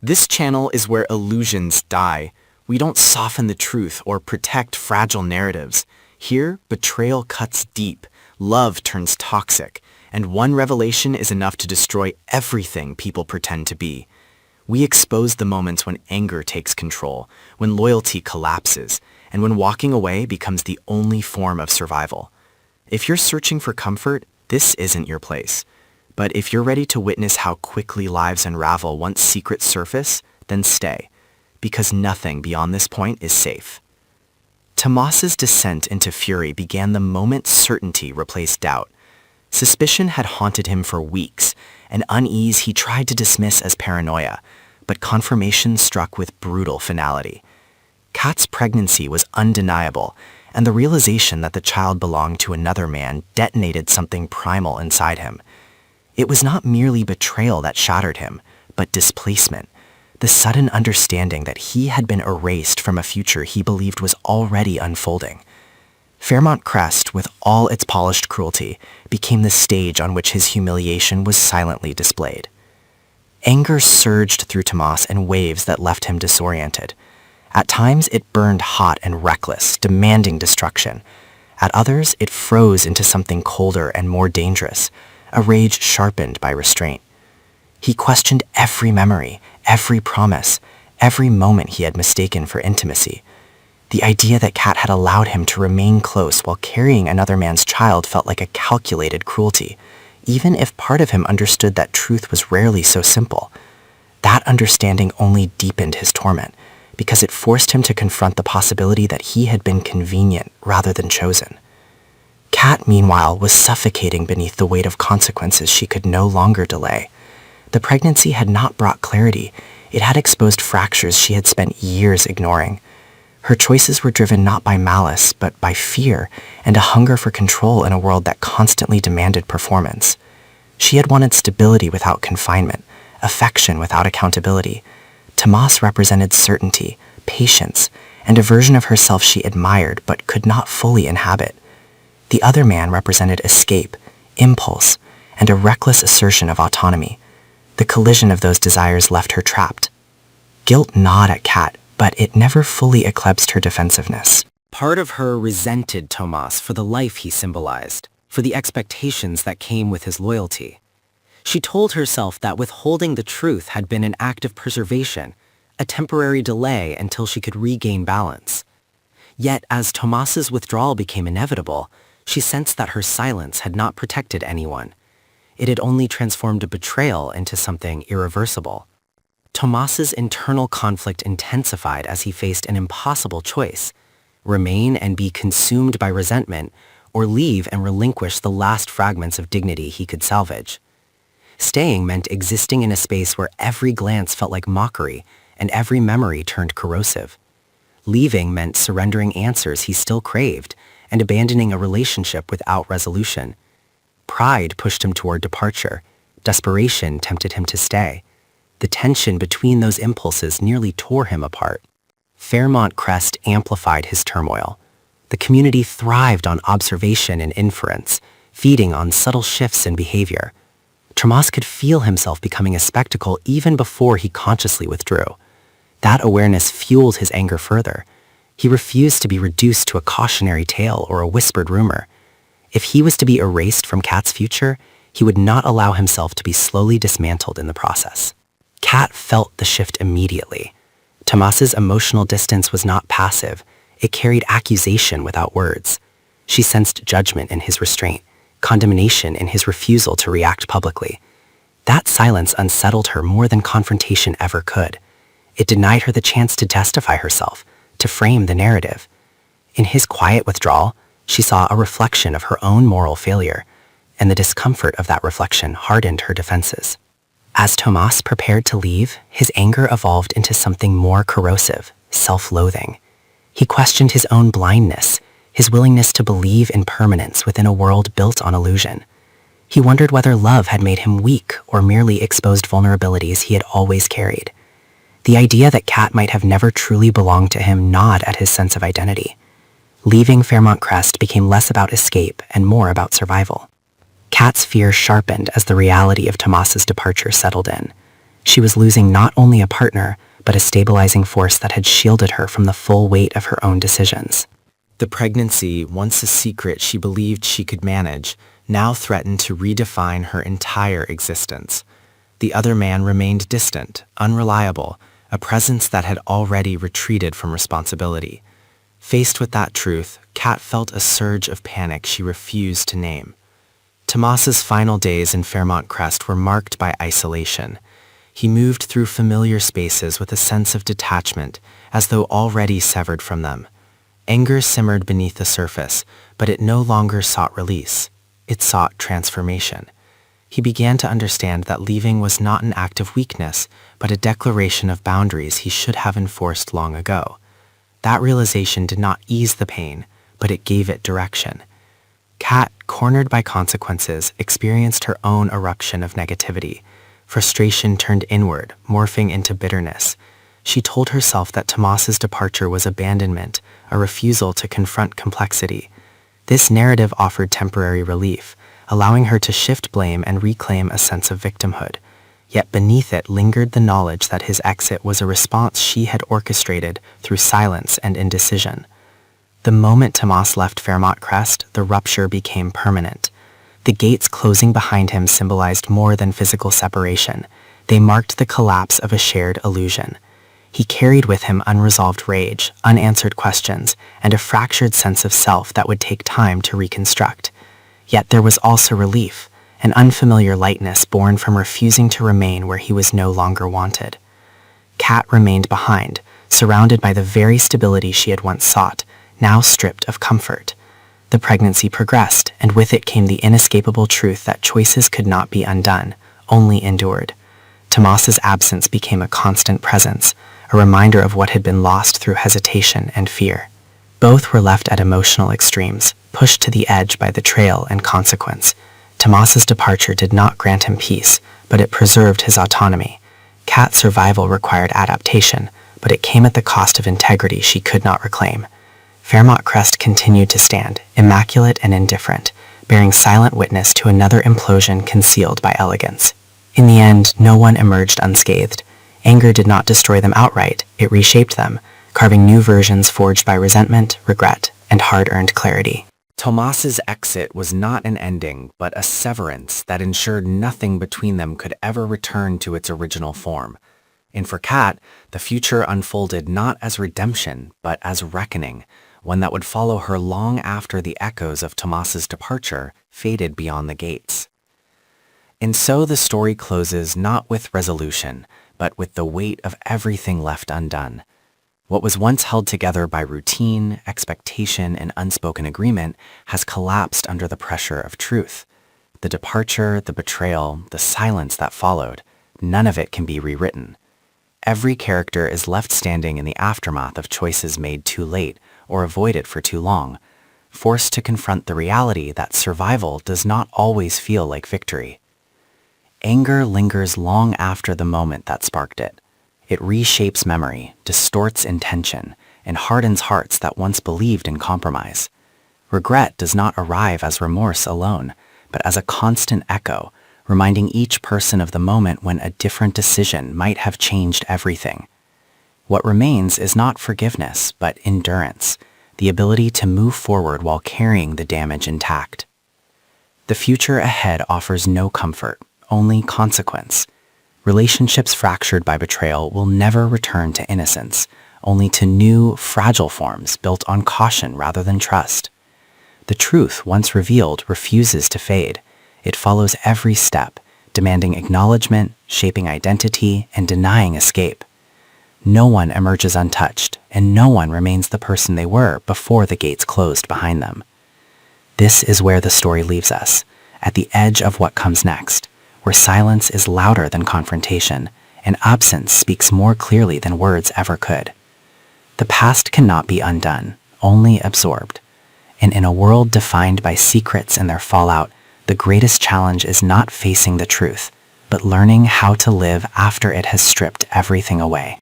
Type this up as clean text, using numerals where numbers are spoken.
This channel is where illusions die. We don't soften the truth or protect fragile narratives. Here, betrayal cuts deep, love turns toxic, and one revelation is enough to destroy everything people pretend to be. We expose the moments when anger takes control, when loyalty collapses, and when walking away becomes the only form of survival. If you're searching for comfort, this isn't your place. But if you're ready to witness how quickly lives unravel once secrets surface, then stay, because nothing beyond this point is safe. Tomas's descent into fury began the moment certainty replaced doubt. Suspicion had haunted him for weeks, an unease he tried to dismiss as paranoia, but confirmation struck with brutal finality. Kat's pregnancy was undeniable, and the realization that the child belonged to another man detonated something primal inside him. It was not merely betrayal that shattered him, but displacement, the sudden understanding that he had been erased from a future he believed was already unfolding. Fairmont Crest, with all its polished cruelty, became the stage on which his humiliation was silently displayed. Anger surged through Tomas in waves that left him disoriented. At times, it burned hot and reckless, demanding destruction. At others, it froze into something colder and more dangerous, a rage sharpened by restraint. He questioned every memory, every promise, every moment he had mistaken for intimacy. The idea that Kat had allowed him to remain close while carrying another man's child felt like a calculated cruelty, even if part of him understood that truth was rarely so simple. That understanding only deepened his torment, because it forced him to confront the possibility that he had been convenient rather than chosen. Kat, meanwhile, was suffocating beneath the weight of consequences she could no longer delay. The pregnancy had not brought clarity. It had exposed fractures she had spent years ignoring. Her choices were driven not by malice, but by fear and a hunger for control in a world that constantly demanded performance. She had wanted stability without confinement, affection without accountability. Tomas represented certainty, patience, and a version of herself she admired but could not fully inhabit. The other man represented escape, impulse, and a reckless assertion of autonomy. The collision of those desires left her trapped. Guilt gnawed at Kat, but it never fully eclipsed her defensiveness. Part of her resented Tomas for the life he symbolized, for the expectations that came with his loyalty. She told herself that withholding the truth had been an act of preservation, a temporary delay until she could regain balance. Yet, as Tomas's withdrawal became inevitable, she sensed that her silence had not protected anyone. It had only transformed a betrayal into something irreversible. Tomas's internal conflict intensified as he faced an impossible choice: remain and be consumed by resentment, or leave and relinquish the last fragments of dignity he could salvage. Staying meant existing in a space where every glance felt like mockery and every memory turned corrosive. Leaving meant surrendering answers he still craved and abandoning a relationship without resolution. Pride pushed him toward departure. Desperation tempted him to stay. The tension between those impulses nearly tore him apart. Fairmont Crest amplified his turmoil. The community thrived on observation and inference, feeding on subtle shifts in behavior. Tomas could feel himself becoming a spectacle even before he consciously withdrew. That awareness fueled his anger further. He refused to be reduced to a cautionary tale or a whispered rumor. If he was to be erased from Kat's future, he would not allow himself to be slowly dismantled in the process. Kat felt the shift immediately. Tomas's emotional distance was not passive. It carried accusation without words. She sensed judgment in his restraint, condemnation in his refusal to react publicly. That silence unsettled her more than confrontation ever could. It denied her the chance to testify herself, to frame the narrative. In his quiet withdrawal, she saw a reflection of her own moral failure, and the discomfort of that reflection hardened her defenses. As Tomas prepared to leave, his anger evolved into something more corrosive, self-loathing. He questioned his own blindness, his willingness to believe in permanence within a world built on illusion. He wondered whether love had made him weak or merely exposed vulnerabilities he had always carried. The idea that Kat might have never truly belonged to him gnawed at his sense of identity. Leaving Fairmont Crest became less about escape and more about survival. Kat's fear sharpened as the reality of Tomas's departure settled in. She was losing not only a partner, but a stabilizing force that had shielded her from the full weight of her own decisions. The pregnancy, once a secret she believed she could manage, now threatened to redefine her entire existence. The other man remained distant, unreliable, a presence that had already retreated from responsibility. Faced with that truth, Kat felt a surge of panic she refused to name. Tomas's final days in Fairmont Crest were marked by isolation. He moved through familiar spaces with a sense of detachment, as though already severed from them. Anger simmered beneath the surface, but it no longer sought release. It sought transformation. He began to understand that leaving was not an act of weakness, but a declaration of boundaries he should have enforced long ago. That realization did not ease the pain, but it gave it direction. Kat, cornered by consequences, experienced her own eruption of negativity. Frustration turned inward, morphing into bitterness. She told herself that Tomas's departure was abandonment, a refusal to confront complexity. This narrative offered temporary relief, allowing her to shift blame and reclaim a sense of victimhood. Yet beneath it lingered the knowledge that his exit was a response she had orchestrated through silence and indecision. The moment Tomas left Fairmont Crest, the rupture became permanent. The gates closing behind him symbolized more than physical separation. They marked the collapse of a shared illusion. He carried with him unresolved rage, unanswered questions, and a fractured sense of self that would take time to reconstruct. Yet there was also relief, an unfamiliar lightness born from refusing to remain where he was no longer wanted. Kat remained behind, surrounded by the very stability she had once sought, now stripped of comfort. The pregnancy progressed, and with it came the inescapable truth that choices could not be undone, only endured. Tomas's absence became a constant presence, a reminder of what had been lost through hesitation and fear. Both were left at emotional extremes, pushed to the edge by betrayal and consequence. Tomas's departure did not grant him peace, but it preserved his autonomy. Kat's survival required adaptation, but it came at the cost of integrity she could not reclaim. Fairmont Crest continued to stand, immaculate and indifferent, bearing silent witness to another implosion concealed by elegance. In the end, no one emerged unscathed. Anger did not destroy them outright, it reshaped them, carving new versions forged by resentment, regret, and hard-earned clarity. Tomas's exit was not an ending, but a severance that ensured nothing between them could ever return to its original form. And for Kat, the future unfolded not as redemption, but as reckoning, one that would follow her long after the echoes of Tomas's departure faded beyond the gates. And so the story closes not with resolution, but with the weight of everything left undone. What was once held together by routine, expectation, and unspoken agreement has collapsed under the pressure of truth. The departure, the betrayal, the silence that followed, none of it can be rewritten. Every character is left standing in the aftermath of choices made too late or avoided for too long, forced to confront the reality that survival does not always feel like victory. Anger lingers long after the moment that sparked it. It reshapes memory, distorts intention, and hardens hearts that once believed in compromise. Regret does not arrive as remorse alone, but as a constant echo, reminding each person of the moment when a different decision might have changed everything. What remains is not forgiveness, but endurance, the ability to move forward while carrying the damage intact. The future ahead offers no comfort, only consequence. Relationships fractured by betrayal will never return to innocence, only to new, fragile forms built on caution rather than trust. The truth, once revealed, refuses to fade. It follows every step, demanding acknowledgement, shaping identity, and denying escape. No one emerges untouched, and no one remains the person they were before the gates closed behind them. This is where the story leaves us, at the edge of what comes next, where silence is louder than confrontation, and absence speaks more clearly than words ever could. The past cannot be undone, only absorbed. And in a world defined by secrets and their fallout, the greatest challenge is not facing the truth, but learning how to live after it has stripped everything away.